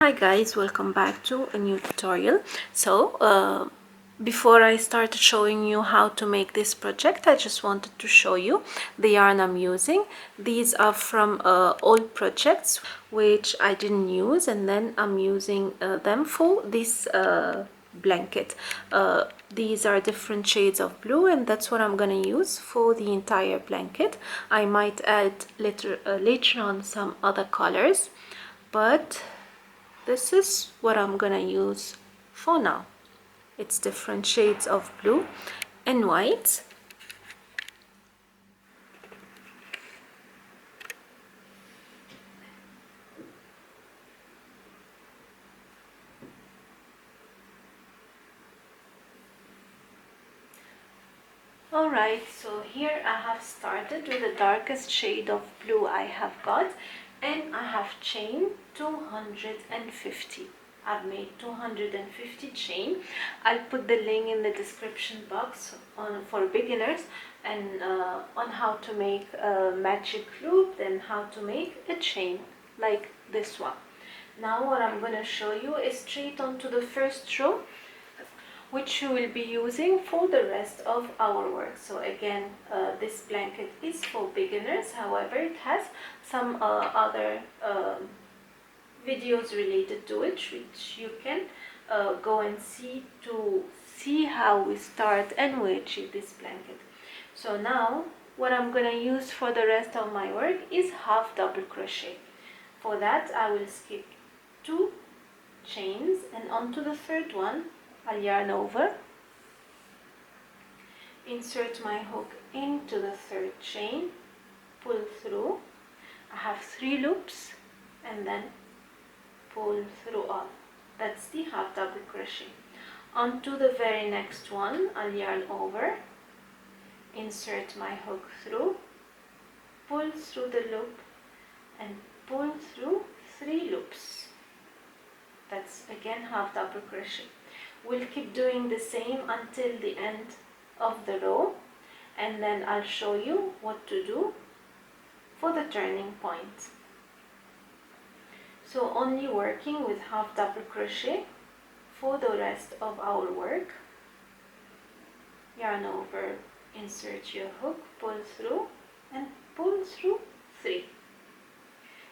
Hi guys, welcome back to a new tutorial. Before I started showing you how to make this project, I just wanted to show you the yarn I'm using. These are from old projects which I didn't use, and then I'm using them for this blanket. These are different shades of blue, and that's what I'm gonna use for the entire blanket. I might add later on some other colors, but this is what I'm gonna use for now. It's different shades of blue and white. Alright, so here I have started with the darkest shade of blue I have got, and I have chained 250. I've made 250 chain. I'll put the link in the description box for beginners, and on how to make a magic loop, then how to make a chain like this one. Now what I'm going to show you is straight onto the first row, which you will be using for the rest of our work. So again, this blanket is for beginners. However, it has some other videos related to it, which you can go and see to see how we start and we achieve this blanket. So now what I'm going to use for the rest of my work is half double crochet. For that I will skip 2 chains, and onto the third one I'll yarn over, insert my hook into the third chain, pull through. I have 3 loops and then pull through all. That's the half double crochet. Onto the very next one I'll yarn over, insert my hook through, pull through the loop and pull through 3 loops. That's again half double crochet. We'll keep doing the same until the end of the row, and then I'll show you what to do for the turning point. So only working with half double crochet for the rest of our work. Yarn over, insert your hook, pull through and pull through 3.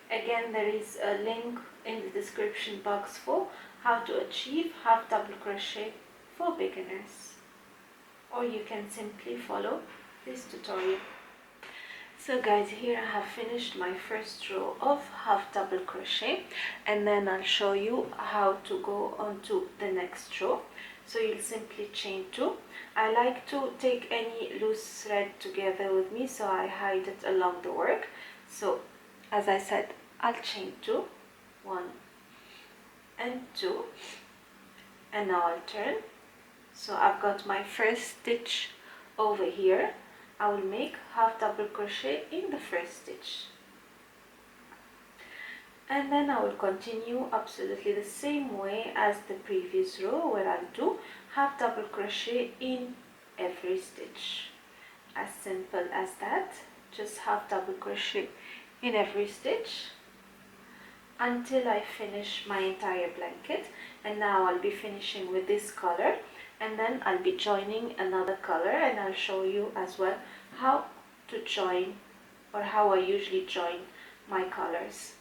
Again, there is a link in the description box for how to achieve half double crochet for beginners, or you can simply follow this tutorial. So guys, here I have finished my first row of half double crochet, and then I'll show you how to go on to the next row. So you'll simply chain 2. I like to take any loose thread together with me, so I hide it along the work. So as I said, I'll chain 2, 1 and 2, and now I'll turn. So I've got my first stitch over here. I will make half double crochet in the first stitch, and then I will continue absolutely the same way as the previous row, where I'll do half double crochet in every stitch. As simple as that, just half double crochet in every stitch until I finish my entire blanket. And now I'll be finishing with this color, and then I'll be joining another color, and I'll show you as well how to join, or how I usually join my colors.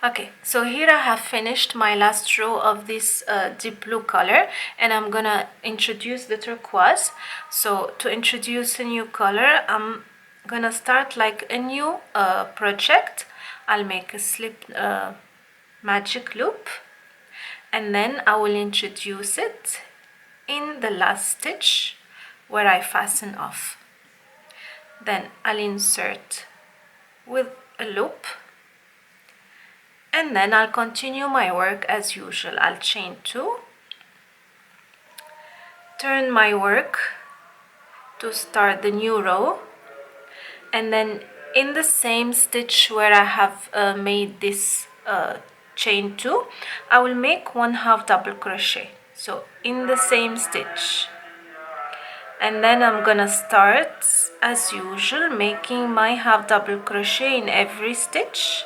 Okay, so here I have finished my last row of this deep blue color, and I'm gonna introduce the turquoise. So to introduce a new color, I'm gonna start like a new project. I'll make a slip magic loop, and then I will introduce it in the last stitch where I fasten off. Then I'll insert with a loop, and then I'll continue my work as usual. I'll chain 2, turn my work to start the new row, and then in the same stitch where I have made this chain 2, I will make 1 half double crochet. So in the same stitch, and then I'm gonna start as usual making my half double crochet in every stitch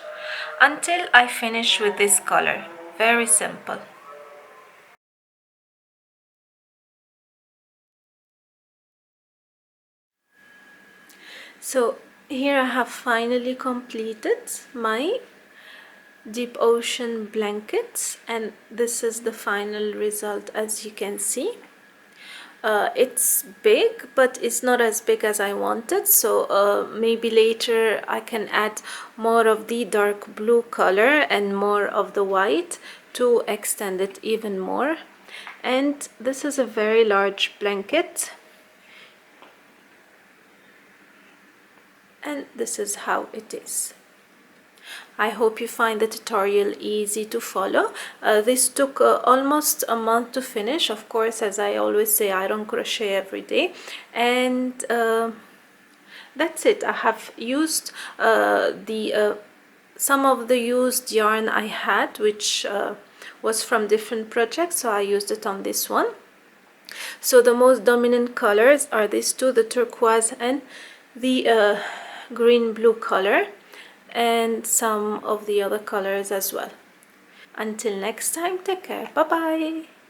until I finish with this color. Very simple. So here I have finally completed my deep ocean blankets, and this is the final result. As you can see, it's big, but it's not as big as I wanted, so maybe later I can add more of the dark blue color and more of the white to extend it even more. And this is a very large blanket, and this is how it is. I hope you find the tutorial easy to follow. This took almost a month to finish. Of course, as I always say, I don't crochet every day, and that's it. I have used some of the used yarn I had, which was from different projects, so I used it on this one. So the most dominant colors are these two, the turquoise and the green blue color, and some of the other colors as well. Until next time, take care. Bye bye.